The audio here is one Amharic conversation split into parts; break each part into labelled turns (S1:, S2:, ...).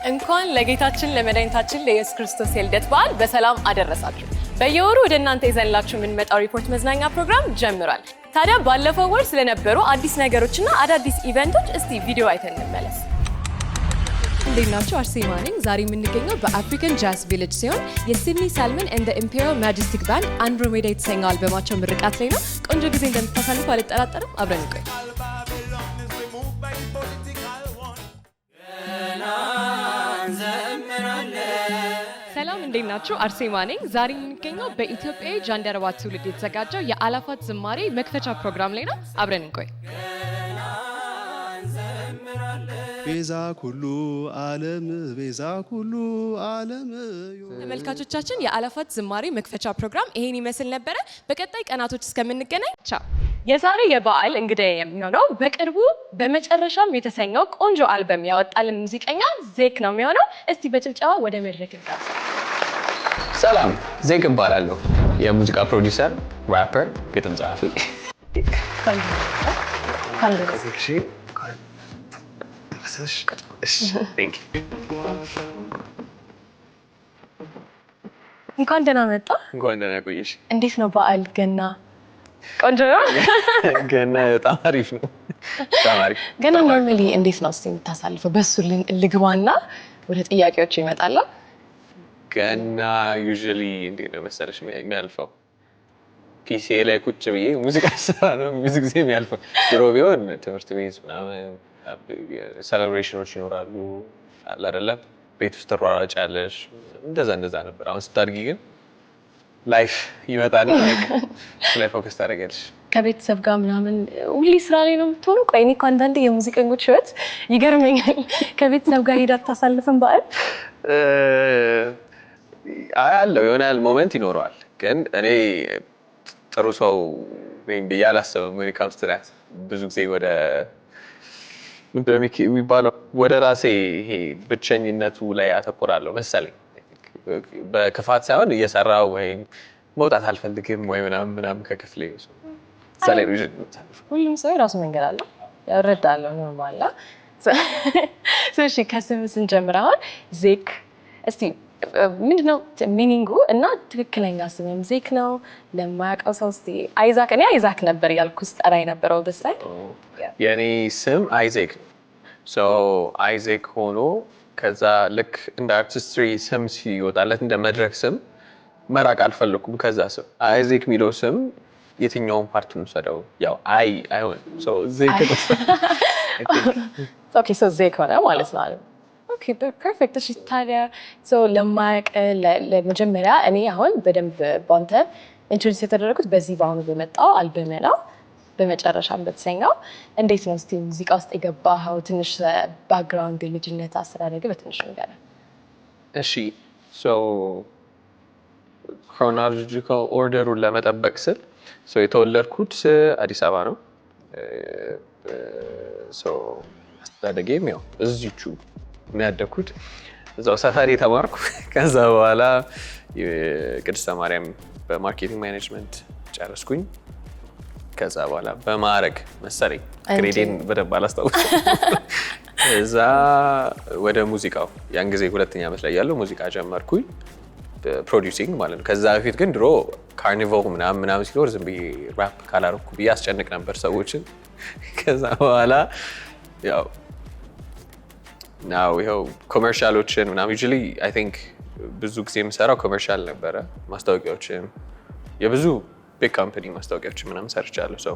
S1: እንኳን ለጌታችን ለመድኃኒታችን ለኢየሱስ ክርስቶስ የልደት በዓል በሰላም አደረሳችሁ። በየወሩ ወደ እናንተ ይዘንላችሁ የምንመጣው ሪፖርት መዝናኛ ፕሮግራም ጀምሯል። ታዲያ ባለፈው ወር ስለነበሩ አዲስ ነገሮችና አዳዲስ ኢቨንቶች እስቲ ቪዲዮ አይተን እንመለስ። እንዴት ናችሁ? አርሴማ ነኝ። ዛሬ የምንገኘው በአፍሪካን ጃዝ ቪሌጅ ሲሆን የሲድኒ ሳልመን ኤንድ ኢምፔሪያል ማጀስቲክ ባንድ አንድሮሜዳ የተሰኘው አልበማቸው ምርቃት ላይ ነው። ቆንጆ ጊዜ እንደምታሳልፉ አልጠራጠርም። አብረን እንቆይ። ሰላም እንዴት ናችሁ? አርሴማ ነኝ። ዛሬ የምንገኘው በኢትዮጵያዊ ጃንደረባ ትውልድ የተዘጋጀው የአላፋት ዝማሬ መክፈቻ ፕሮግራም ላይ ነው። አብረን እንቆይ።
S2: ቤዛ ኩሉ ዓለም ቤዛ ኩሉ ዓለም።
S1: ተመልካቾቻችን የአላፋት ዝማሬ መክፈቻ ፕሮግራም ይሄን ይመስል ነበረ። በቀጣይ ቀናቶች እስከምንገናኝ ቻው። የዛሬ የበዓል እንግዲህ የሚሆነው በቅርቡ በመጨረሻም የተሰኘው ቆንጆ አልበም ያወጣልን ሙዚቀኛ ዜክ ነው የሚሆነው። እስቲ በጭብጨባ ወደ መድረክ እንጋብዝ።
S3: ሰላም፣ ዜክ እባላለሁ። የሙዚቃ ፕሮዲውሰር፣ ራፐር፣ ግጥም ጸሐፊ።
S1: እንኳን ደህና መጣ።
S3: እንኳን ደህና ቆየሽ።
S1: እንዴት ነው በዓል? ገና ቆንጆ ነው።
S3: ገና በጣም አሪፍ ነው። በጣም አሪፍ።
S1: ገና ኖርማሊ እንዴት ነው እስቲ የምታሳልፈው? በሱ ልግባና ወደ ጥያቄዎች ይመጣል።
S3: ገና ዩዥዋሊ እንዴት ነው መሰለሽ የሚያልፈው? ፒሲ ላይ ቁጭ ብዬ ሙዚቃ ስራ ነው ብዙ ጊዜ የሚያልፈው። ድሮ ቢሆን ትምህርት ቤት ምናምን ሴሌብሬሽኖች ይኖራሉ አለ አይደለም፣ ቤት ውስጥ ትሯሯጫለሽ፣ እንደዛ ነበር። አሁን ስታድጊ ግን ላይፍ ይመጣል፣ ላይ ፎከስ ታደርጊያለሽ።
S1: ከቤተሰብ ጋር ምናምን ሁሌ ስራ ላይ ነው የምትሆነው? ቆይ እኔ እኮ አንዳንዴ የሙዚቀኞች ህይወት ይገርመኛል። ከቤተሰብ ጋር ሄዳ አታሳልፍም በዓል?
S3: አያለው የሆነ ያህል ሞመንት ይኖረዋል፣ ግን እኔ ጥሩ ሰው ብዬ አላስብም። when it comes to that ብዙ ጊዜ ወደ የሚባለው ወደ ራሴ ይሄ ብቸኝነቱ ላይ አተኩራለሁ መሰለኝ። በክፋት ሳይሆን እየሰራው ወይም መውጣት አልፈልግም ወይ ምናምን ከክፍሌ
S1: ሁሉም ሰው የራሱ መንገድ አለው። ያረዳለሁ ኖርማል። እሺ ከስም ስንጀምር አሁን ዜክ፣ እስቲ ምንድነው ሚኒንጉ እና ትክክለኛ ስምም ዜክ ነው? ለማያውቀው ሰው እስቲ አይዛክ፣ እኔ አይዛክ ነበር ያልኩ ስጠራ የነበረው በስላይ።
S3: የኔ ስም አይዜክ ነው። አይዜክ ሆኖ ከዛ ልክ እንደ አርቲስትሪ ስም ሲወጣለት እንደ መድረክ ስም መራቅ አልፈለኩም። ከዛ ስም አይዜክ የሚለው ስም የትኛውን ፓርት እንውሰደው? ያው አይሆን ዜክ ነው።
S1: ኦኬ ዜክ ሆነ ማለት ነው። ኦኬ ፐርፌክት። እሺ ታዲያ ለማያውቅ ለመጀመሪያ እኔ አሁን በደንብ ባንተ ኢንትሮዲውስ የተደረጉት በዚህ በአሁኑ በመጣው አልበም ነው፣ በመጨረሻም በተሰኘው። እንዴት ነው እስቲ ሙዚቃ ውስጥ የገባኸው? ትንሽ ባክግራውንድ፣ ልጅነት፣ አስተዳደግ በትንሽ ነገር።
S3: እሺ ክሮኖሎጂካል ኦርደሩን ለመጠበቅ ስል የተወለድኩት አዲስ አበባ ነው። አስተዳደጌም ያው እዚቹ ነው ያደግኩት፣ እዛው ሰፈር የተማርኩ። ከዛ በኋላ ቅድስተ ማርያም በማርኬቲንግ ማኔጅመንት ጨረስኩኝ። ከዛ በኋላ በማዕረግ መሰለኝ ግሬዴን በደንብ አላስታውስም። እዛ ወደ ሙዚቃው ያን ጊዜ 2ኛ ዓመት ላይ ያለው ሙዚቃ ጀመርኩኝ፣ ፕሮዲውሲንግ ማለት ነው። ከዛ በፊት ግን ድሮ ካርኒቫል ምናምን ሲኖር ዝም ብዬ ራፕ ካላረኩ ብዬ አስጨንቅ ነበር ሰዎችን። ከዛ በኋላ ያው ይኸው ኮመርሻሎችን ምናምን ዩዥዋሊ አይ ቲንክ ብዙ ጊዜ የምሰራው ኮመርሻል ነበረ። ማስታወቂያዎችን የብዙ ቢግ ካምፓኒ ማስታወቂያዎችን ምናምን ሰርቻለሁ።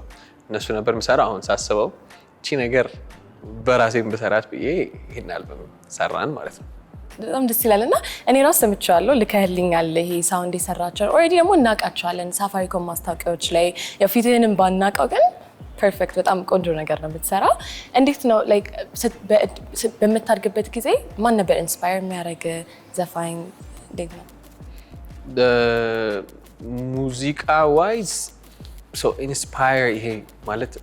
S3: እነሱ ነበር የምሰራው። አሁን ሳስበው እቺ ነገር በራሴም ብሰራት ብዬ ይሄን አልበም ሰራን ማለት ነው።
S1: በጣም ደስ ይላል። እና እኔ ራሱ ሰምቻለሁ፣ ልከህልኛል። ይሄ ሳውንድ የሰራቸው ኦልሬዲ ደግሞ እናውቃቸዋለን። ሳፋሪኮም ማስታወቂያዎች ላይ ያው ፊትህንም ባናውቀው ግን ፐርፌክት፣ በጣም ቆንጆ ነገር ነው የምትሰራው። እንዴት ነው ላይክ በምታድግበት ጊዜ ማን ነበር ኢንስፓየር የሚያደርግ ዘፋኝ? እንዴት ነው
S3: ሙዚቃ ዋይዝ ኢንስፓየር ይሄ ማለት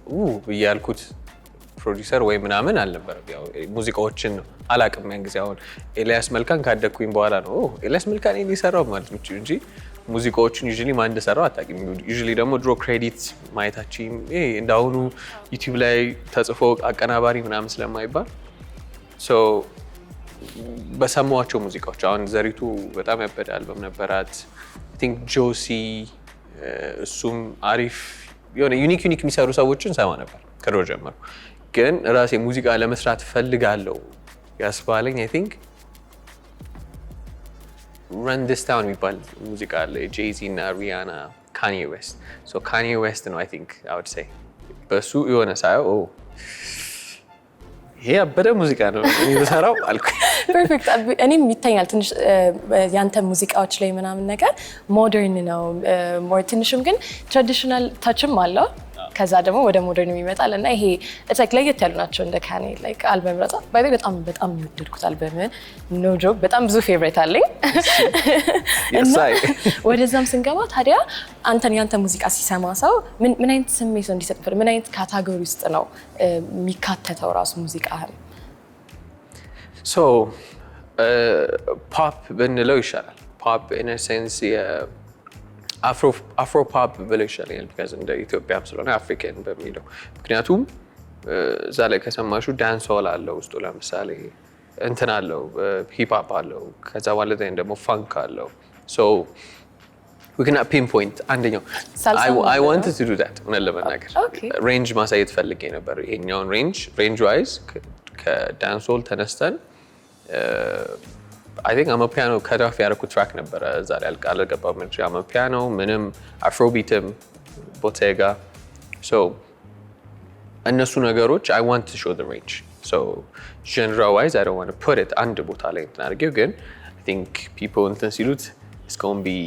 S3: ብያልኩት ፕሮዲውሰር ወይ ምናምን አልነበረም። ያው ሙዚቃዎችን ነው አላውቅም ያን ጊዜ። አሁን ኤልያስ መልካን ካደግኩኝ በኋላ ነው ኤልያስ መልካን የሰራው ማለት ነው እንጂ ሙዚቃዎችን ዩዥዋሊ ማን እንደሰራው አታውቂም። ዩዥዋሊ ደግሞ ድሮ ክሬዲት ማየታችን እንዳሁኑ ዩቲዩብ ላይ ተጽፎ አቀናባሪ ምናምን ስለማይባል በሰማዋቸው ሙዚቃዎች አሁን ዘሪቱ በጣም ያበደ አልበም ነበራት። አይ ቲንክ ጆሲ እሱም አሪፍ የሆነ ዩኒክ የሚሰሩ ሰዎችን ሰማ ነበር ከድሮ ጀምሮ። ግን ራሴ ሙዚቃ ለመስራት ፈልጋለሁ ያስባለኝ አይ ቲንክ Run This Town የሚባል ሙዚቃ አለ ጄዚ እና ሪያና ካኒ ዌስት ሶ ካኒ ዌስት ነው አይ ቲንክ I would say በሱ የሆነ ሳየው ይሄ አበደ ሙዚቃ ነው የሚሰራው አልኩ።
S1: ፐርፌክት። እኔም ይታኛል ትንሽ ያንተ ሙዚቃዎች ላይ ምናምን ነገር ሞደርን ነው ሞር ትንሽም ግን ትራዲሽናል ታችም አለው ከዛ ደግሞ ወደ ሞደርን ይመጣል እና ይሄ it's like ለየት ያሉ ናቸው እንደ ካኔ like አልበም ረጣ ባይ በጣም የወደድኩት አልበምን ኖ ጆክ በጣም ብዙ ፌቨሪት አለኝ። ወደዛም ስንገባ ታዲያ ያንተ ሙዚቃ ሲሰማ ሰው ምን አይነት ስሜት ነው እንዲሰጥ ምን አይነት ካታጎሪ ውስጥ ነው የሚካተተው ራሱ ሙዚቃህን?
S3: ሶ ፖፕ ብንለው ይሻላል። ፖፕ in a sense አፍሮ ፖፕ ብለው ይሻለኛል because እንደ ኢትዮጵያም ስለሆነ አፍሪካን በሚለው ምክንያቱም እዛ ላይ ከሰማሹ ዳንስ ሆል አለው ውስጡ ለምሳሌ እንትን አለው ሂፕ ሆፕ አለው ከዛ በኋላ ደግሞ ፋንክ አለው so we cannot pinpoint አንደኛው I wanted to do that ምን ለመናገር ሬንጅ ማሳየት ፈልጌ ነበር። ይሄኛውን ሬንጅ ዋይዝ ከዳንስ ሆል ተነስተን I think I'm a piano cut off ያደረኩት ትራክ ነበረ እዛ ላይ አልገባም እንጂ I'm a piano ምንም አፍሮቢትም ቦቴጋ so እነሱ ነገሮች I want to show the range so genre wise I don't want to put it አንድ ቦታ ላይ እንትን አድርጌው ግን I think people እንትን ሲሉት it's going to be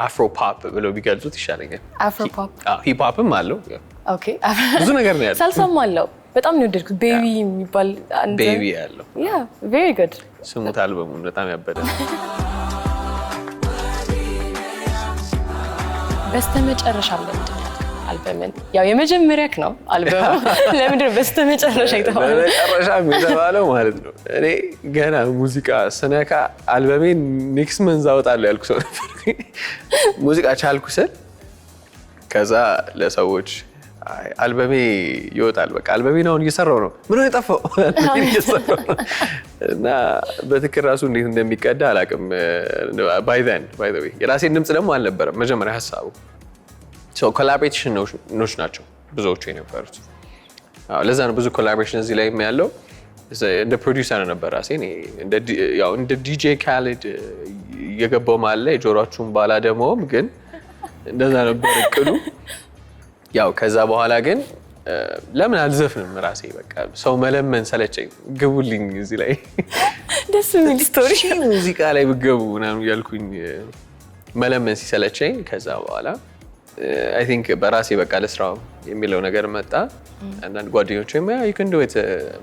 S3: afro pop ብለው ቢገልጹት ይሻለኛል።
S1: afro pop
S3: ሂፕ ሆፕም አለው
S1: ኦኬ
S3: ብዙ ነገር ነው ያለው
S1: ሳልሳም አለው በጣም ነው የወደድኩት ቤቢ የሚባል አንድ
S3: ቤቢ ያለው
S1: ያ very good
S3: ስሙት አልበሙን በጣም ያበደ
S1: በስተመጨረሻ አልበምን ያው የመጀመሪያክ ነው አልበሙ ለምንድን ነው በስተመጨረሻ የተባለው?
S3: በመጨረሻ የተባለው ማለት ነው እኔ ገና ሙዚቃ ስነካ አልበሜን ኔክስት መንዝ አወጣለሁ ያልኩ ሰው ነበር። ሙዚቃ ቻልኩ ስል ከዛ ለሰዎች አልበሜ ይወጣል በቃ አልበሜ ነው እየሰራው ነው ምን ነው የጠፋው እና በትክክል ራሱ እንዴት እንደሚቀዳ አላውቅም። by the way የራሴን ድምጽ ደግሞ አልነበረም መጀመሪያ ሐሳቡ so collaboration ኖች ናቸው ብዙዎቹ የነበሩት። ለዛ ነው ብዙ ኮላቦሬሽን እዚህ ላይ ያለው እንደ ፕሮዲዩሰር ነበር ራሴ እንደ ዲጄ ካሊድ የገባው ማለ የጆሮአችሁን ባላ ደሞም ግን እንደዛ ነበር እቅዱ። ያው ከዛ በኋላ ግን ለምን አልዘፍንም ራሴ በቃ ሰው መለመን ሰለቸኝ ግቡልኝ እዚህ ላይ
S1: ደስ የሚል ስቶሪ
S3: ሙዚቃ ላይ ብገቡ ምናምን ያልኩኝ መለመን ሲሰለቸኝ ከዛ በኋላ I think በራሴ በቃ ለስራው የሚለው ነገር መጣ። አንዳንድ ጓደኞቼም you can do it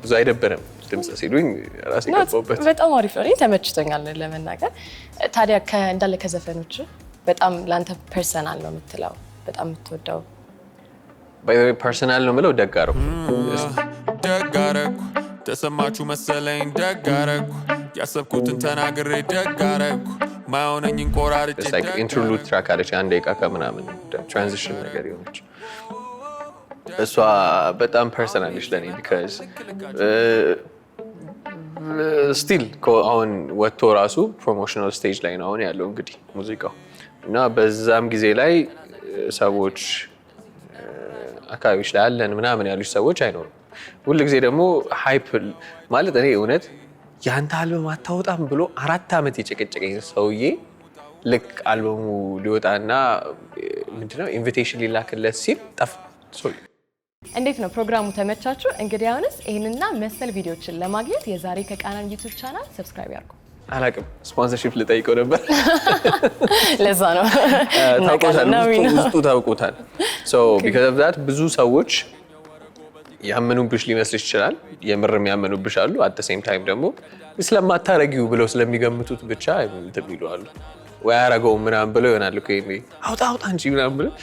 S3: ብዙ አይደብርም ድምጽ ሲሉኝ ራሴ ገባሁበት።
S1: በጣም አሪፍ ነው ተመችቶኛል ለመናገር። ታዲያ እንዳለ ከዘፈኖች በጣም ላንተ ፐርሰናል ነው የምትለው በጣም የምትወደው?
S3: by the way ፐርሰናል ነው የምለው ደጋረኩ
S4: ተሰማችሁ መሰለኝ ደጋረኩ ያሰብኩትን ተናግሬ ደጋረኩ ማውነኝን ቆራርጬ
S3: it's like interlude track አለች አንድ ደቂቃ ከምናምን ትራንዚሽን ነገር የሆነች እሷ በጣም ፐርሰናል ነች ለኔ because still አሁን ወጥቶ ራሱ ፕሮሞሽናል ስቴጅ ላይ ነው አሁን ያለው እንግዲህ ሙዚቃው እና በዛም ጊዜ ላይ ሰዎች አካባቢዎች ላይ አለን ምናምን ያሉት ሰዎች አይኖርም። ሁሉ ጊዜ ደግሞ ሃይፕ ማለት እኔ እውነት ያንተ አልበም አታወጣም ብሎ 4 አመት የጨቀጨቀኝ ሰውዬ ልክ አልበሙ ሊወጣና ምንድነው ኢንቪቴሽን ሊላክለት ሲል ጠፋ።
S1: እንዴት ነው ፕሮግራሙ ተመቻችሁ? እንግዲህ አሁንስ ይሄንና መሰል ቪዲዮዎችን ለማግኘት የዛሬ ከቃናን ዩቲዩብ ቻናል ሰብስክራይብ ያድርጉ።
S3: አላቅም ስፖንሰርሺፕ ልጠይቀው ነበር
S1: ለዛ ነው
S3: ውስጡ ታውቁታል። because of that ብዙ ሰዎች ያመኑብሽ ሊመስልሽ ይችላል የምርም ያመኑብሽ አሉ at the same time ደግሞ ስለማታረጊው ብለው ስለሚገምቱት ብቻ እንትን ይሉአሉ ወይ አረጋው ምናምን ብለው ይሆናል እኮ ይሄ አውጣ እንጂ ምናምን ብለው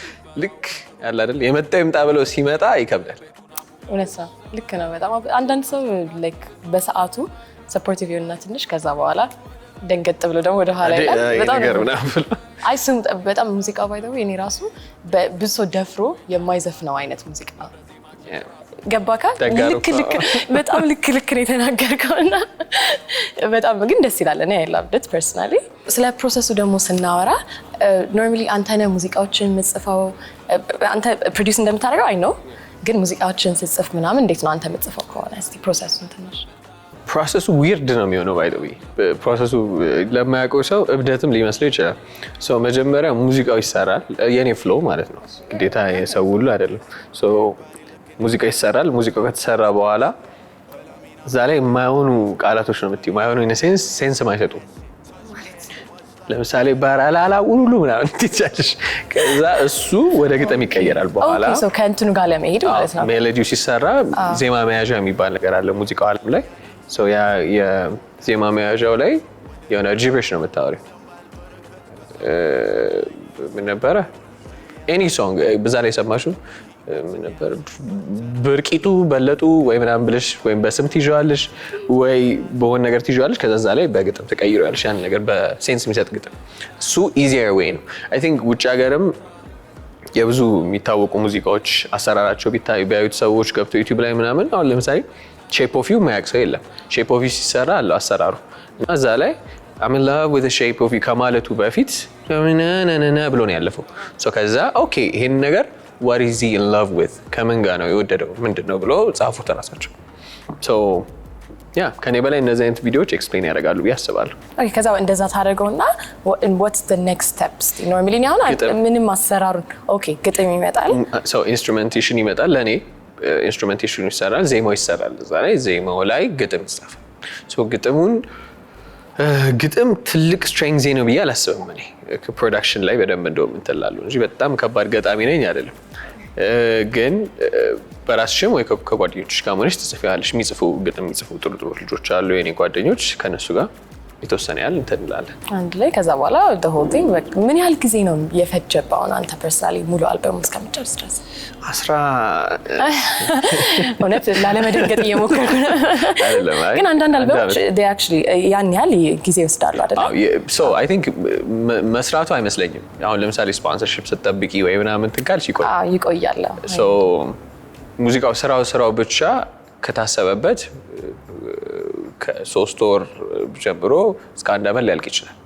S3: ልክ ያለ አይደል የመጣ ይምጣ ብለው ሲመጣ ይከብዳል።
S1: እውነት ነው ልክ ነው በጣም አንዳንድ ሰው like በሰዓቱ ሰፖርቲቭ የሆነና ትንሽ ከዛ በኋላ ደንገጥ ብሎ ደግሞ ወደ ኋላ ይላል በጣም ነው አይስም በጣም ሙዚቃ ባይደው እኔ ራሱ ብዙ ደፍሮ የማይዘፍነው አይነት ሙዚቃ ገባካ ልክ በጣም ልክ ነው የተናገርከውና በጣም ግን ደስ ይላል እኔ I loved it personally ስለ ፕሮሰሱ ደግሞ ስናወራ ኖርማሊ አንተ ነህ ሙዚቃዎችን የምትጽፈው አንተ ፕሮዲዩስ እንደምታደርገው አይ ኖ ግን ሙዚቃዎችን ስትጽፍ ምናምን እንዴት ነው አንተ የምትጽፈው ከሆነ እስቲ ፕሮሰሱን ትንሽ
S3: ፕሮሰሱ ዊርድ ነው የሚሆነው ባይ ዘ ዌይ ፕሮሰሱ ለማያውቀው ሰው እብደትም ሊመስለው ይችላል ሶ መጀመሪያ ሙዚቃው ይሰራል የኔ ፍሎ ማለት ነው ግዴታ የሰው ሁሉ አይደለም ሶ ሙዚቃ ይሰራል ሙዚቃው ከተሰራ በኋላ እዛ ላይ የማይሆኑ ቃላቶች ነው የምትይው የማይሆኑ ሴንስ ማይሰጡ ለምሳሌ ባራላላ ሁሉ ምናምን ትቻለሽ ከዛ እሱ ወደ ግጥም ይቀየራል በኋላ
S1: ኦኬ ሶ ከእንትኑ ጋር ለመሄድ ማለት ነው
S3: ሜሎዲው ሲሰራ ዜማ መያዣ የሚባል ነገር አለ ሙዚቃው ዓለም ላይ ሶ ያ የዜማ መያዣው ላይ የሆነ ጂብሪሽ ነው የምታወሪው ምን ነበረ ኤኒ ሶንግ በዛ ላይ ሰማሽው ምን ነበር ብርቂቱ በለጡ ወይ ምናምን ብለሽ ወይ በስም ትይዣለሽ ወይ በሆነ ነገር ትይዣለሽ ከዛ ላይ በግጥም ተቀይሯልሽ ያን ነገር በሴንስ የሚሰጥ ግጥም እሱ ኢዚየር ዌይ ነው አይ ቲንክ ውጭ ሀገርም የብዙ የሚታወቁ ሙዚቃዎች አሰራራቸው ቢያዩት ሰዎች ገብቶ ዩቲዩብ ላይ ምናምን አሁን ለምሳሌ ሼፕ ኦፍ ዩ ማያውቅ ሰው የለም ሼፕ ኦፍ ዩ ሲሰራ አለው አሰራሩ እና እዛ ላይ I'm in love with the shape of you ከማለቱ በፊት ብሎ ነው ያለፈው ሶ ከዛ ኦኬ ይሄን ነገር what is he in love with ከምን ጋር ነው የወደደው ምንድነው ብሎ ጻፉ ተራሳቸው ሶ ያ ከኔ በላይ እነዚህ አይነት ቪዲዮዎች ኤክስፕሌን ያደርጋሉ ያስባሉ
S1: ኦኬ ከዛ እንደዛ ታደርገውና what's the next steps normally ነው ምንም አሰራሩን ኦኬ ግጥም ይመጣል
S3: ሶ ኢንስትሩሜንቴሽን ይመጣል ለኔ ኢንስትሩሜንቴሽኑ ይሰራል ዜማው ይሰራል እዛ ላይ ዜማው ላይ ግጥም ይጻፋል ሶ ግጥም ትልቅ ስትሬንግዝ ነው ብዬ አላስብም እኔ ፕሮዳክሽን ላይ በደንብ እንደውም እንትላሉ እንጂ በጣም ከባድ ገጣሚ ነኝ አይደለም ግን በራስሽም ወይ ከጓደኞችሽ ጋር ሆነሽ ትጽፊያለሽ የሚጽፉ ግጥም የሚጽፉ ጥሩ ልጆች አሉ የኔ ጓደኞች ከነሱ ጋር የተወሰነ ያህል እንላለን
S1: አንድ ላይ ከዛ በኋላ the whole thing ምን ያህል ጊዜ ነው የፈጀበው አንተ ፐርሰናሊ ሙሉ አልበም እስከምጨርስ ድረስ እውነት ላለመደንገጥ እየሞከርኩ ነው ግን አንዳንድ አልበሞች they actually ያን ያህል ጊዜ ይወስዳሉ አይደል
S3: so I think መስራቱ አይመስለኝም አሁን ለምሳሌ ስፖንሰርሺፕ ስትጠብቂ ወይ ምናምን ትንካልሽ
S1: ይቆያል
S3: so ሙዚቃው ስራው ብቻ ከታሰበበት ከ3 ወር ጀምሮ እስከ 1 ዓመት ሊያልቅ ይችላል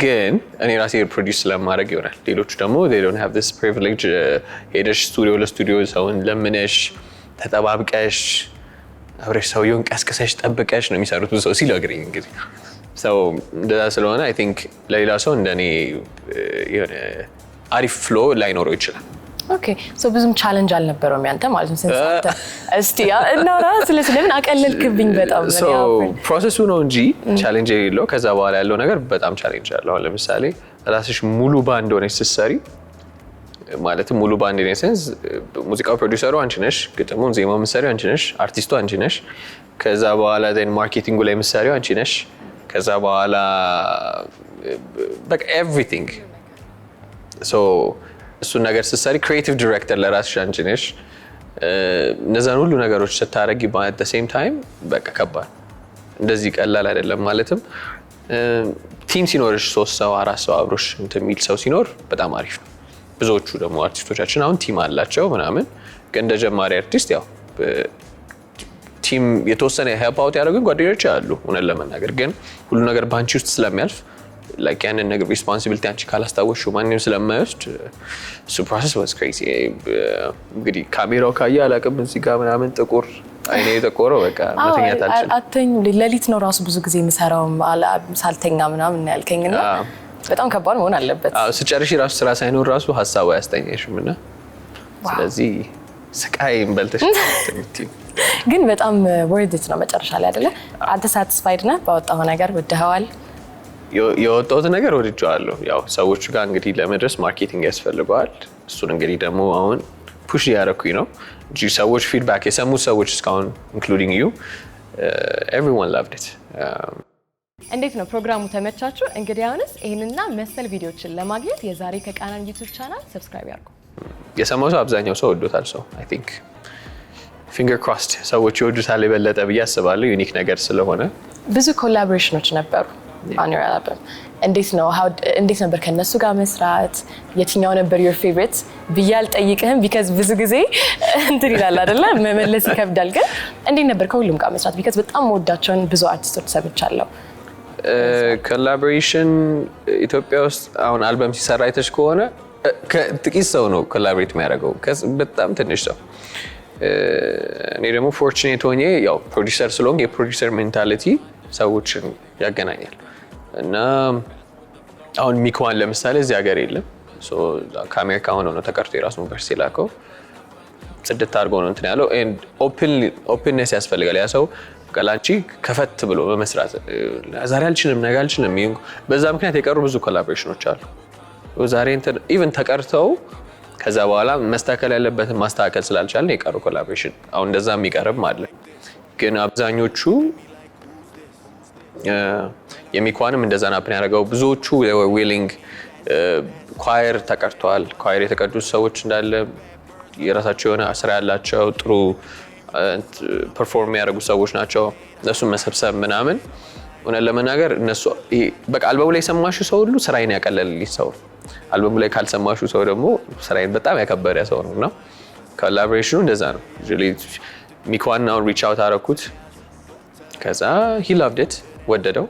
S3: ግን እኔ ራሴ ፕሮዲዩስ ስለማድረግ ይሆናል ሌሎቹ ደግሞ they don't have this privilege ሄደሽ ስቱዲዮ ሰውን ለምነሽ ተጠባብቀሽ አብረሽ ሰውየውን ቀስቅሰሽ ጠብቀሽ ነው የሚሰሩት ብዙ ሰው ሲለግረኝ እንግዲህ ሰው እንደዛ ስለሆነ I think ለሌላ ሰው እንደኔ የሆነ አሪፍ ፍሎ ላይኖረው ይችላል
S1: ኦኬ ሶ ብዙም ቻሌንጅ አልነበረውም ያንተ ማለት ነው ሰንሰተ እስቲ እናውራ ስለምን አቀለልክብኝ በጣም
S3: ሶ ፕሮሰሱ ነው እንጂ ቻሌንጅ የሌለው ከዛ በኋላ ያለው ነገር በጣም ቻሌንጅ አለው ለምሳሌ ራስሽ ሙሉ ባንድ ሆነሽ ስትሰሪ ማለትም ሙሉ ባንድ ኢን ሴንስ ሙዚቃው ፕሮዲዩሰሩ አንቺ ነሽ ግጥሙን ዜማው የምትሰሪው አንቺ ነሽ አርቲስቱ አንቺ ነሽ ከዛ በኋላ then ማርኬቲንጉ ላይ የምትሰሪው አንቺ ነሽ ከዛ በኋላ በቃ ኤቭሪቲንግ ሶ እሱ ነገር ስትሰሪ ክሪኤቲቭ ዳይሬክተር ለራስሽ አንቺ ነሽ እነዛን ሁሉ ነገሮች ስታረጊ at the same time በቃ ከባድ እንደዚህ ቀላል አይደለም ማለትም ቲም ሲኖርሽ 3 ሰው 4 ሰው አብሮሽ የሚል ሰው ሲኖር በጣም አሪፍ ነው ብዙዎቹ ደግሞ አርቲስቶቻችን አሁን ቲም አላቸው ምናምን ግን እንደ ጀማሪ አርቲስት ያው ቲም የተወሰነ ሄልፕ አውት ያደርጉን ጓደኞች አሉ እውነት ለመናገር ግን ሁሉ ነገር ባንቺ ውስጥ ስለሚያልፍ like ያንን ነገር ሪስፖንሲቢሊቲ አንቺ ካላስታወሽው ማንንም ስለማይወስድ እሱ ፕሮሰስ was crazy እንግዲህ ካሜራው ካየ አላውቅም እዚህ ጋር ምናምን ጥቁር አይኔ ተቆረው በቃ መተኛት አልችልም
S1: አተኝ ሌሊት ነው ራሱ ብዙ ጊዜ የምሰራው ሳልተኛ ምናምን ያልከኝና በጣም ከባድ መሆን አለበት
S3: ስጨርሽ ራሱ ስራ ሳይኖር ራሱ ሐሳቡ ያስተኛሽምና ስለዚህ ስቃይም በልተሽ
S1: ግን በጣም worth it ነው መጨረሻ ላይ አይደለ አንተ satisfied ነህ ባወጣው ነገር ወደኸዋል
S3: የወጣሁት ነገር ወድጄዋለሁ ያው ሰዎቹ ጋር እንግዲህ ለመድረስ ማርኬቲንግ ያስፈልገዋል እሱን እንግዲህ ደግሞ አሁን ፑሽ ያደረኩኝ ነው እንጂ ሰዎች ፊድባክ የሰሙት ሰዎች እስካሁን including you everyone loved it
S1: እንዴት ነው ፕሮግራሙ ተመቻችሁ እንግዲህ አሁንስ ይሄንና መሰል ቪዲዮችን ለማግኘት የዛሬ ከቃናን ዩቲዩብ ቻናል ሰብስክራይብ ያድርጉ
S3: የሰማው ሰው አብዛኛው ሰው ወዶታል ሰው I think finger crossed ሰዎች ይወዱታል የበለጠ ብዬ አስባለሁ ዩኒክ ነገር ስለሆነ
S1: ብዙ ኮላቦሬሽኖች ነበሩ on your album. እንዴት ነበር ከነሱ ጋር መስራት? የትኛው ነበር your favorite? ብያል ጠይቅህም because ብዙ ጊዜ እንትን ይላል አይደለ መመለስ ይከብዳል። ግን እንዴት ነበር ከሁሉም ጋር መስራት? because በጣም ወዳቸውን ብዙ አርቲስቶች ሰምቻለሁ።
S3: ኮላቦሬሽን ኢትዮጵያ ውስጥ አሁን አልበም ሲሰራ አይተሽ ከሆነ ጥቂት ሰው ነው ኮላቦሬት የሚያደርገው፣ በጣም ትንሽ ሰው። እኔ ደግሞ ፎርቹኔት ሆኜ ያው ፕሮዲውሰር ስለሆንኩ የፕሮዲውሰር ሜንታሊቲ ሰዎችን ያገናኛል እና አሁን ሚክዋን ለምሳሌ እዚህ ሀገር የለም። ከአሜሪካ ሆኖ ነው ተቀርቶ የራሱን ቨርስ የላከው። ጽድት አድርጎ ነው እንትን ያለው። ኦፕንነስ ያስፈልጋል። ያ ሰው ቀላንቺ ከፈት ብሎ በመስራት ዛሬ አልችልም ነገ አልችልም። በዛ ምክንያት የቀሩ ብዙ ኮላቦሬሽኖች አሉ። ዛሬ ኢቨን ተቀርተው ከዛ በኋላ መስተካከል ያለበትን ማስተካከል ስላልቻልን የቀሩ ኮላቦሬሽን አሁን እንደዛ የሚቀርብ ማለት ግን አብዛኞቹ የሚኳንም እንደዛ ናፕን ያደረገው ብዙዎቹ ዊሊንግ ኳየር ተቀርተዋል። ኳየር የተቀዱት ሰዎች እንዳለ የራሳቸው የሆነ ስራ ያላቸው ጥሩ ፐርፎርም ያደረጉ ሰዎች ናቸው። እነሱን መሰብሰብ ምናምን እውነት ለመናገር እነሱ በቃ አልበሙ ላይ የሰማሽው ሰው ሁሉ ስራዬን ያቀለልልኝ ሰው፣ አልበሙ ላይ ካልሰማሽው ሰው ደግሞ ስራዬን በጣም ያከበረ ሰው ነው እና ኮላቦሬሽኑ እንደዛ ነው። ሚኳን አሁን ሪች አውት አደረኩት። ከዛ he loved it ወደደው።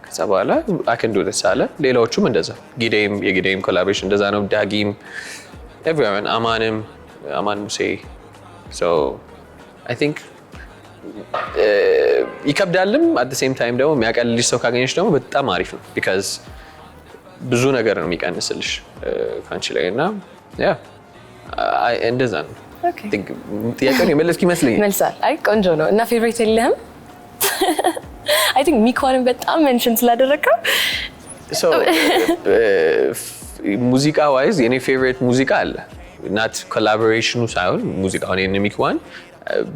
S3: ከዛ በኋላ I can do this አለ። ሌላዎቹም እንደዛ የጊዴም ኮላቦሬሽን እንደዛ ነው። ዳጊም everyone አማን ሙሴ so I think ይከብዳልም at the same time ደግሞ የሚያቀልልሽ ሰው ካገኘሽ ደግሞ በጣም አሪፍ ነው because ብዙ ነገር ነው የሚቀንስልሽ ካንቺ ላይ እና ያ እንደዛ ነው።
S1: ኦኬ
S3: ጥያቄውን የመለስኩ ይመስለኛል።
S1: መልሳል። አይ ቆንጆ ነው። እና ፌቨሪት የለህም? I think ሚኳንን በጣም ሜንሽን ስላደረከው
S3: so ሙዚቃ ዋይዝ የኔ ፌቨሪት ሙዚቃ አለ ናት ኮላቦሬሽኑ ሳይሆን ሙዚቃ አሁን የኔ ሚኳን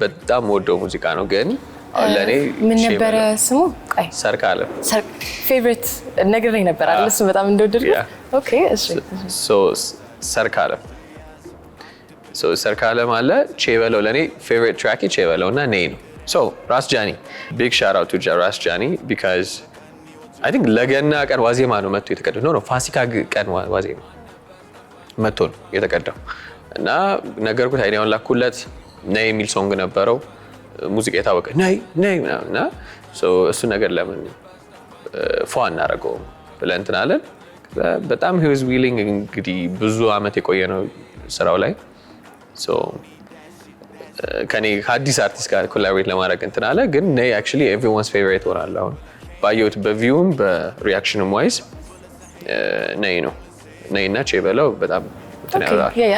S3: በጣም ወደው ሙዚቃ ነው። ግን አሁን ለኔ
S1: ምን ነበረ ስሙ? ቆይ
S3: ሰርካለም
S1: ፌቨሪት ነገር ላይ ነበር አይደል? እሱ በጣም እንደወደድኩ። ኦኬ እሺ ሰርካለም አለ። ቼበለው ለኔ ፌቨሪት ትራክ ቼበለው እና ነይ ነው። ራስ ጃኒ ቢግ ሻት አውት ቱ ራስ ጃኒ because I think ለገና ቀን ዋዜማ ነው መጥቶ የተቀደው ነው ፋሲካ ቀን ዋዜማ መጥቶ ነው የተቀደው እና ነገርኩት። አይዲያውን ላኩለት። ነይ የሚል ሶንግ ነበረው ሙዚቃ የታወቀ ነይ እና እሱ ነገር ለምን ፏ እናደርገው ብለን እንትን አለን። በጣም he was willing እንግዲህ ብዙ አመት የቆየ ነው ስራው ላይ ከኔ ከአዲስ አርቲስት ጋር ኮላቦሬት ለማድረግ እንትን አለ። ግን ነይ actually everyone's favorite ሆናል። አሁን ባየሁት በቪውም በሪአክሽንም ዋይዝ ነይ ነው። ነይና ቼበለው በጣም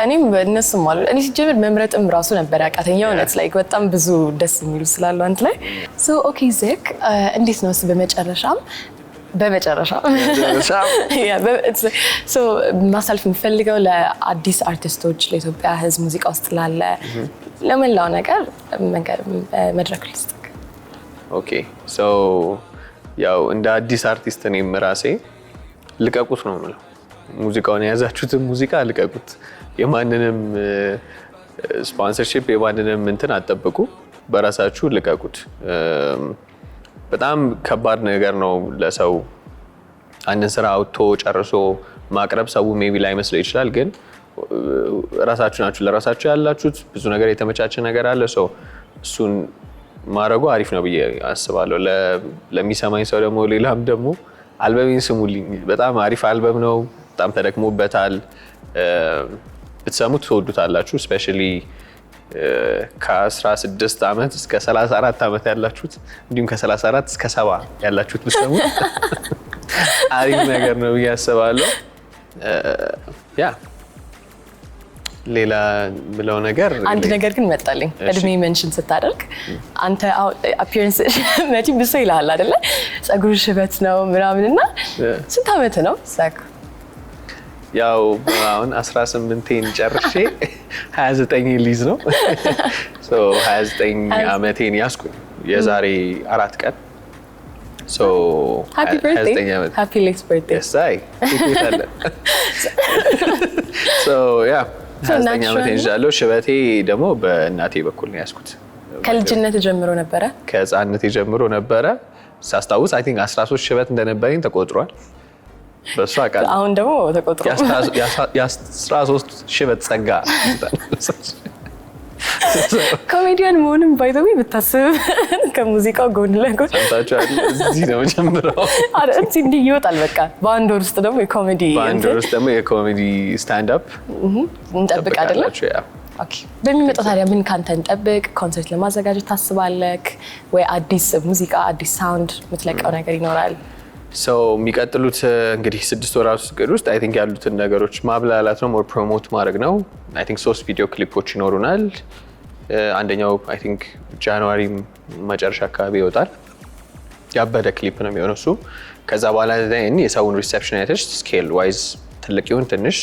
S1: እኔም እነሱም አሉ። እኔ ሲጀምር መምረጥም ራሱ ነበር ያቃተኝ የእውነት ላይ በጣም ብዙ ደስ የሚሉ ስላሉ አንተ ላይ ኦኬ ዜክ እንዴት ነው በመጨረሻ ማሳልፍ የምፈልገው ለአዲስ አርቲስቶች ለኢትዮጵያ ሕዝብ ሙዚቃ ውስጥ ላለ ለመላው ነገር መድረክ ልስጥክ።
S3: ኦኬ ያው እንደ አዲስ አርቲስት እኔም ራሴ ልቀቁት ነው የምለው። ሙዚቃውን የያዛችሁትን ሙዚቃ ልቀቁት። የማንንም ስፖንሰርሺፕ የማንንም እንትን አትጠብቁ። በራሳችሁ ልቀቁት። በጣም ከባድ ነገር ነው ለሰው አንድን ስራ አውጥቶ ጨርሶ ማቅረብ። ሰው ሜቢ ላይ መስለው ይችላል፣ ግን ራሳችሁ ናችሁ ለራሳችሁ ያላችሁት። ብዙ ነገር የተመቻቸ ነገር አለ። እሱን ማድረጉ አሪፍ ነው ብዬ አስባለሁ። ለሚሰማኝ ሰው ደግሞ ሌላም ደግሞ አልበሜን ስሙልኝ። በጣም አሪፍ አልበም ነው። በጣም ተደክሞበታል። ብትሰሙት ትወዱታላችሁ። ስፔሻሊ ከ16 ዓመት እስከ 34 ዓመት ያላችሁት እንዲሁም ከ34 እስከ 70 ያላችሁት ብትሰሙት አሪፍ ነገር ነው ብዬ አስባለሁ። ሌላ ምለው ነገር
S1: አንድ ነገር ግን መጣልኝ። እድሜ ሜንሽን ስታደርግ አንተ አፒየረንስ መቼም ብሶ ይልሃል አይደለ? ጸጉሩ ሽበት ነው ምናምንና ስንት ዓመት ነው ዛክ?
S3: ያው አሁን 18ን ጨርሼ 29 ሊዝ ነው 29 ዓመቴን ያስኩኝ የዛሬ 4 ቀን
S1: ሃፒ በርዝዴይ ሃፒ ሌት በርዝዴይ
S3: ሳይ ይታለ ያ 29 ዓመቴን ይዣለሁ። ሽበቴ ደግሞ በእናቴ በኩል ነው ያስኩት።
S1: ከልጅነት ጀምሮ ነበረ
S3: ከህፃንነት ጀምሮ ነበረ ሳስታውስ አይ ቲንክ 13 ሽበት እንደነበረኝ ተቆጥሯል በሷ ቃል
S1: አሁን ደግሞ ተቆጥሯል
S3: የ13 ሽበት ጸጋ
S1: ኮሜዲያን መሆንም ባይዘው ብታስብ ከሙዚቃው ጎን ለጎን
S3: ታቻለ እዚህ ነው ጀምረው
S1: አረንት እንዲህ ይወጣል በቃ በአንድ ወር ውስጥ ደግሞ የኮሜዲ
S3: ስታንድ አፕ
S1: እንጠብቅ አይደለ ኦኬ በሚመጣው ታዲያ ምን ካንተ እንጠብቅ ኮንሰርት ለማዘጋጀት ታስባለክ ወይ አዲስ ሙዚቃ አዲስ ሳውንድ ምትለቀው ነገር ይኖራል
S3: የሚቀጥሉት እንግዲህ 6 ወራት ውስጥ አይ ቲንክ ያሉትን ነገሮች ማብላላት ነው ሞር ፕሮሞት ማድረግ ነው አይ ቲንክ 3 ቪዲዮ ክሊፖች ይኖሩናል አንደኛው አይ ቲንክ ጃንዋሪ መጨረሻ አካባቢ ይወጣል ያበደ ክሊፕ ነው የሚሆነው እሱ ከዛ በኋላ የሰውን ሪሴፕሽን አይተሽ ስኬል ዋይዝ ትልቅ ይሁን ትንሽ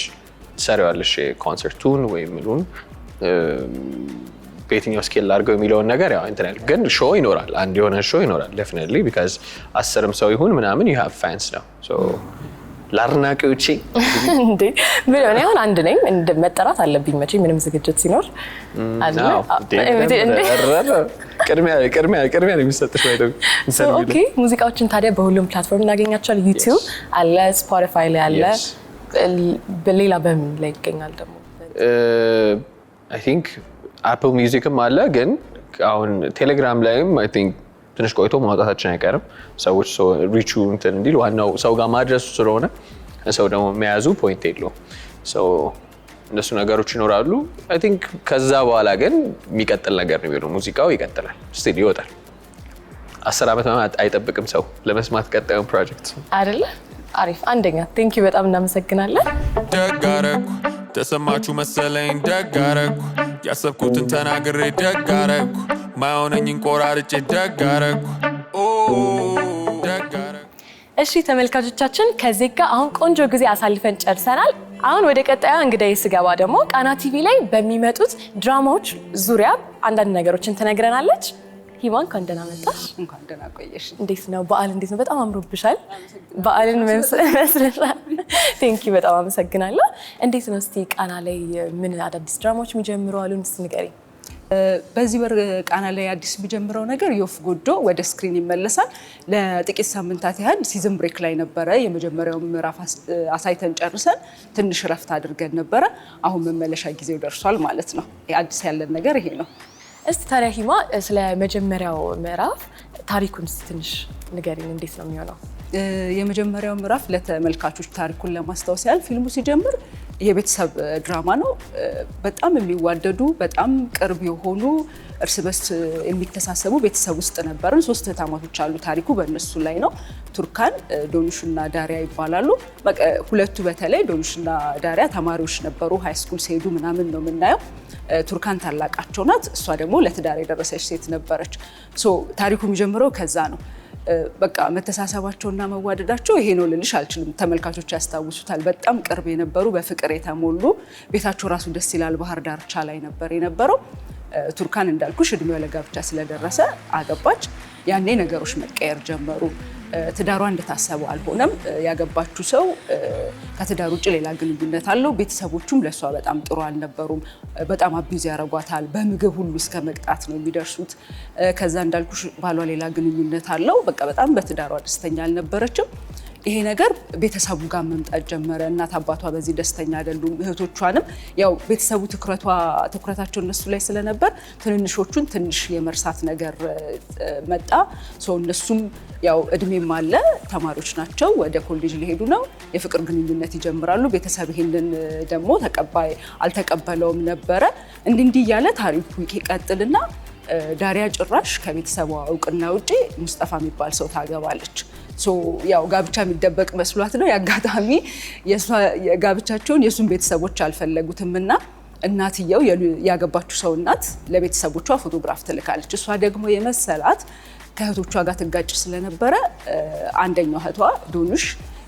S3: ሰሪዋለሽ ኮንሰርቱን ወይ ምሉን በየትኛው ስኬል አድርገው የሚለውን ነገር ያው እንትን ያለ ግን ሾው ይኖራል አንድ የሆነ ሾው ይኖራል definitely because 10 ሰው ይሁን ምናምን you have fans ነው so ላርናቂዎቼ
S1: እንዴ ምን አሁን አንድ ነኝ እንደመጠራት አለብኝ መቼ ምንም ዝግጅት ሲኖር አይደል ቅድሚያ ነው የሚሰጥሽ አይደል ኦኬ ሙዚቃዎችን ታዲያ በሁሉም ፕላትፎርም እናገኛቸዋለን YouTube አለ Spotify ላይ አለ በሌላ በምን ላይ ይገኛል ደግሞ
S3: I think Apple Musicም አለ ግን አሁን ቴሌግራም ላይም I think ትንሽ ቆይቶ ማውጣታችን አይቀርም ሰዎች ሪቹ እንትን እንዲል ዋናው ሰው ጋር ማድረሱ ስለሆነ ሰው ደግሞ መያዙ ፖይንት የለውም እነሱ ነገሮች ይኖራሉ I think ከዛ በኋላ ግን የሚቀጥል ነገር ነው የሚሆነው ሙዚቃው ይቀጥላል ስቲል ይወጣል 10 ዓመት ማለት አይጠብቅም ሰው ለመስማት ቀጣዩን ፕሮጀክት
S1: አይደለ አሪፍ አንደኛ ቴንክ ዩ በጣም እናመሰግናለን
S4: ደጋረኩ ተሰማችሁ መሰለኝ ደጋረኩ ያሰብኩትን ተናግሬ ደጋረኩ ማውነኝን ቆራርጬ ደጋረኩ ደጋረኩ
S1: እሺ ተመልካቾቻችን ከዚህ ጋር አሁን ቆንጆ ጊዜ አሳልፈን ጨርሰናል አሁን ወደ ቀጣዩ እንግዳዬ ስገባ ደግሞ ቃና ቲቪ ላይ በሚመጡት ድራማዎች ዙሪያ አንዳንድ ነገሮችን ትነግረናለች ሂማን ከእንደና መጣሽ
S5: እንኳን ደህና ቆየሽ
S1: እንዴት ነው በዓል እንዴት ነው በጣም አምሮብሻል በዓልን መስለሻል ቴንክ ዩ በጣም አመሰግናለሁ እንዴት ነው እስቲ ቃና ላይ ምን አዳዲስ ድራማዎች የሚጀምሩ አሉን እስቲ ንገሪ
S5: በዚህ ወር ቃና ላይ አዲስ የሚጀምረው ነገር የወፍ ጎጆ ወደ ስክሪን ይመለሳል ለጥቂት ሳምንታት ያህል ሲዝን ብሬክ ላይ ነበረ የመጀመሪያው ምዕራፍ አሳይተን ጨርሰን ትንሽ ረፍት አድርገን ነበረ አሁን መመለሻ ጊዜው ደርሷል ማለት ነው አዲስ ያለን ነገር ይሄ ነው
S1: እስቲ ታዲያ ሂማ ስለ መጀመሪያው ምዕራፍ ታሪኩን ትንሽ ንገሪኝ እንዴት ነው የሚሆነው
S5: የመጀመሪያው ምዕራፍ ለተመልካቾች ታሪኩን ለማስታወስ ያህል ፊልሙ ሲጀምር የቤተሰብ ድራማ ነው በጣም የሚዋደዱ በጣም ቅርብ የሆኑ እርስ በርስ የሚተሳሰቡ ቤተሰብ ውስጥ ነበርን 3 እህታማቾች አሉ ታሪኩ በእነሱ ላይ ነው ቱርካን ዶኑሽና ዳሪያ ይባላሉ ሁለቱ በተለይ ዶኑሽና ዳሪያ ተማሪዎች ነበሩ ሃይ ስኩል ሲሄዱ ምናምን ነው የምናየው ቱርካን ታላቃቸው ናት እሷ ደግሞ ለትዳር የደረሰች ሴት ነበረች ታሪኩ የሚጀምረው ከዛ ነው በቃ መተሳሰባቸውና መዋደዳቸው ይሄ ነው ልልሽ አልችልም ተመልካቾች ያስታውሱታል በጣም ቅርብ የነበሩ በፍቅር የተሞሉ ቤታቸው ራሱ ደስ ይላል ባህር ዳርቻ ላይ ነበር የነበረው ቱርካን እንዳልኩሽ እድሜው ለጋብቻ ስለደረሰ አገባች ያኔ ነገሮች መቀየር ጀመሩ ትዳሯ እንደታሰበው አልሆነም ያገባችው ሰው ከትዳር ውጭ ሌላ ግንኙነት አለው ቤተሰቦቹም ለሷ በጣም ጥሩ አልነበሩም በጣም አቢዝ ያረጓታል በምግብ ሁሉ እስከ መቅጣት ነው የሚደርሱት ከዛ እንዳልኩሽ ባሏ ሌላ ግንኙነት አለው በቃ በጣም በትዳሯ ደስተኛ አልነበረችም ይሄ ነገር ቤተሰቡ ጋር መምጣት ጀመረ እናት አባቷ በዚህ ደስተኛ አይደሉም እህቶቿንም ያው ቤተሰቡ ትኩረታቸው እነሱ ላይ ስለነበር ትንንሾቹን ትንሽ የመርሳት ነገር መጣ እነሱም ያው እድሜም አለ ተማሪዎች ናቸው ወደ ኮሌጅ ሊሄዱ ነው የፍቅር ግንኙነት ይጀምራሉ ቤተሰብ ይሄንን ደግሞ አልተቀበለውም ነበረ እንዲህ ያለ ታሪኩ ይቀጥልና ዳሪያ ጭራሽ ከቤተሰቧ እውቅና ውጪ ሙስጠፋ የሚባል ሰው ታገባለች ያው ጋብቻ የሚደበቅ መስሏት ነው ያጋጣሚ ጋብቻቸውን የሱን ቤተሰቦች አልፈለጉትምና እናትየው ያገባችው ሰው እናት ለቤተሰቦቿ ፎቶግራፍ ትልካለች እሷ ደግሞ የመሰላት ከእህቶቿ ጋር ትጋጭ ስለነበረ አንደኛው እህቷ ዶኑሽ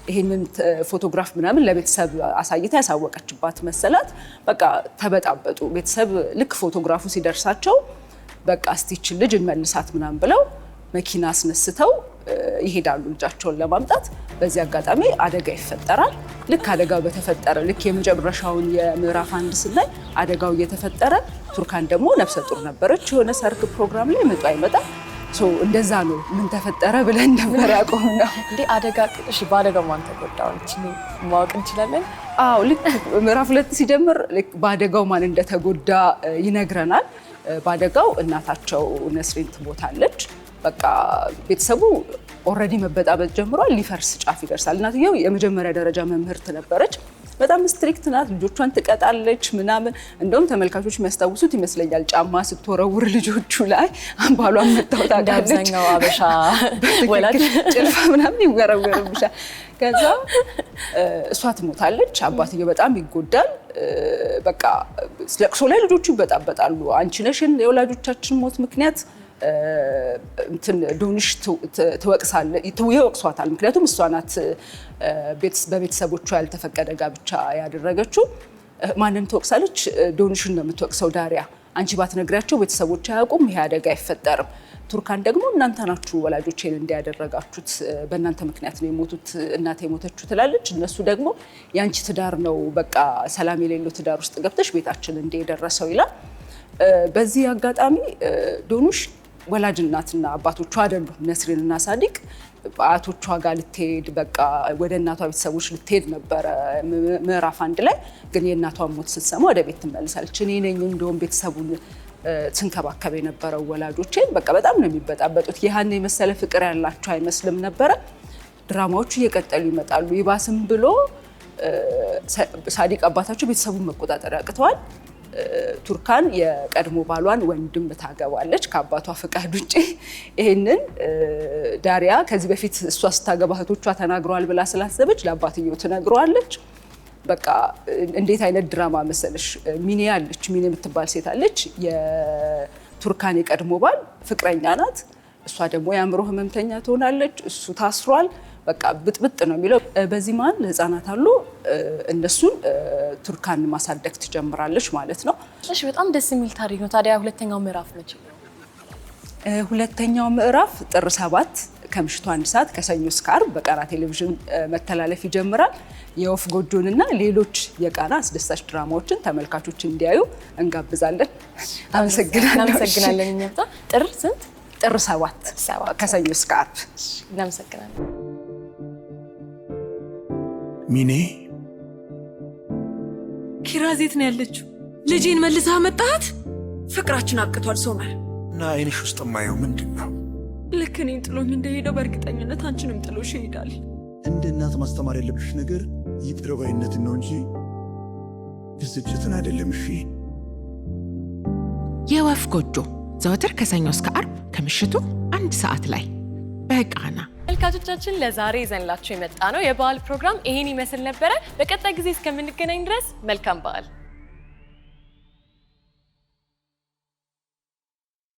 S5: ይሄንን ፎቶግራፍ ምናምን ለቤተሰብ አሳይታ ያሳወቀችባት መሰላት በቃ ተበጣበጡ ቤተሰብ ልክ ፎቶግራፉ ሲደርሳቸው በቃ እስቲች ልጅ እንመልሳት ምናምን ብለው መኪና አስነስተው ይሄዳሉ ልጃቸውን ለማምጣት በዚህ አጋጣሚ አደጋ ይፈጠራል ልክ አደጋው በተፈጠረ ልክ የመጨረሻውን የምዕራፍ 1 ስላይ አደጋው እየተፈጠረ ቱርካን ደግሞ ነፍሰ ጡር ነበረች። የሆነ ሰርግ ፕሮግራም ላይ ምጧ አይመጣም። እንደዛ ነው ምን ተፈጠረ ብለን ነበር ያቆምነው።
S1: እንዴ አደጋ እሺ፣ በአደጋው ማን ተጎዳው ማወቅ እንችላለን?
S5: አዎ ልክ ምዕራፍ 2 ሲጀምር በአደጋው ማን እንደተጎዳ ይነግረናል። በአደጋው እናታቸው ነስሪን ትሞታለች። በቃ ቤተሰቡ ኦልሬዲ መበጣበጥ ጀምሯል። ሊፈርስ ጫፍ ይደርሳል። እናትየው የመጀመሪያ ደረጃ መምህርት ነበረች። በጣም ስትሪክት ናት። ልጆቿን ትቀጣለች ምናምን። እንደውም ተመልካቾች የሚያስታውሱት ይመስለኛል ጫማ ስትወረውር ልጆቹ ላይ ባሏን መታው ታውቃለች።
S1: አብዛኛው አበሻ ወላጅ
S5: ጭልፋ ምናምን ይወረወርብሻል። ከዛ እሷ ትሞታለች። አባትየው በጣም ይጎዳል። በቃ ለቅሶ ላይ ልጆቹ ይበጣበጣሉ። አንቺ ነሽ የወላጆቻችን ሞት ምክንያት ዶንሽ ይወቅሷታል። ምክንያቱም እሷ ናት በቤተሰቦቿ ያልተፈቀደ ጋብቻ ያደረገችው። ማንን ትወቅሳለች? ዶንሽን ነው የምትወቅሰው ዳሪያ። አንቺ ባትነግሪያቸው ቤተሰቦች አያውቁም፣ ይሄ አደጋ አይፈጠርም። ቱርካን ደግሞ እናንተ ናችሁ ወላጆቼን እንዲያደረጋችሁት፣ በእናንተ ምክንያት ነው የሞቱት፣ እናቴ የሞተችው ትላለች። እነሱ ደግሞ ያንቺ ትዳር ነው በቃ ሰላም የሌለው ትዳር ውስጥ ገብተሽ ቤታችን እንደደረሰው ይላል። በዚህ አጋጣሚ ዶኑሽ ወላጅ እናትና አባቶቿ አይደሉም። ነስሪንና ሳዲቅ አያቶቿ ጋር ልትሄድ በቃ ወደ እናቷ ቤተሰቦች ልትሄድ ነበረ ምዕራፍ 1 ላይ። ግን የእናቷን ሞት ስትሰማ ወደ ቤት ትመልሳለች። እኔ ነኝ እንደውም ቤተሰቡን ስንከባከብ የነበረው ወላጆቼን። በቃ በጣም ነው የሚበጣበጡት። ይህን የመሰለ ፍቅር ያላቸው አይመስልም ነበረ። ድራማዎቹ እየቀጠሉ ይመጣሉ። ይባስም ብሎ ሳዲቅ አባታቸው ቤተሰቡን መቆጣጠር ያቅተዋል። ቱርካን የቀድሞ ባሏን ወንድም ታገባለች ከአባቷ ፍቃድ ውጪ። ይሄንን ዳሪያ ከዚህ በፊት እሷ ስታገባ እህቶቿ ተናግረዋል ብላ ስላሰበች ለአባትየው ትነግረዋለች። በቃ እንዴት አይነት ድራማ መሰለሽ። ሚኔ አለች፣ ሚኔ የምትባል ሴት አለች። የቱርካን የቀድሞ ባል ፍቅረኛ ናት። እሷ ደግሞ የአእምሮ ህመምተኛ ትሆናለች። እሱ ታስሯል። በቃ ብጥብጥ ነው የሚለው። በዚህ መሀል ህፃናት አሉ። እነሱን ቱርካን ማሳደግ ትጀምራለች ማለት ነው።
S1: እሺ፣ በጣም ደስ የሚል ታሪክ ነው። ታዲያ ሁለተኛው ምዕራፍ መቼ ነው?
S5: ሁለተኛው ምዕራፍ ጥር 7 ከምሽቱ 1 ሰዓት ከሰኞ እስከ ዓርብ በቃና ቴሌቪዥን መተላለፍ ይጀምራል። የወፍ ጎጆንና ሌሎች የቃና አስደሳች ድራማዎችን ተመልካቾች እንዲያዩ እንጋብዛለን።
S1: አመሰግናለን። እኛም ጥር ስንት?
S5: ጥር 7 ከሰኞ እስከ ዓርብ።
S1: እናመሰግናለን።
S6: ሚኔ
S7: ኪራዝ የት ነው ያለችው? ልጄን መልሰህ መጣሃት? ፍቅራችን አብቅቷል ሶመር።
S6: እና አይንሽ ውስጥ የማየው ምንድን ነው?
S7: ልክ እኔን ጥሎኝ እንደሄደው በእርግጠኝነት አንቺንም ጥሎሽ ይሄዳል።
S6: እንደ እናት ማስተማር ያለብሽ ነገር ይቅር ባይነትን ነው እንጂ ብስጭትን አይደለም። እሺ።
S8: የወፍ ጎጆ ዘወትር ከሰኞ እስከ ዓርብ ከምሽቱ 1 ሰዓት ላይ በቃና።
S1: ተመልካቾቻችን ለዛሬ ይዘንላችሁ የመጣ ነው የበዓል ፕሮግራም ይሄን ይመስል ነበረ። በቀጣይ ጊዜ እስከምንገናኝ ድረስ መልካም በዓል።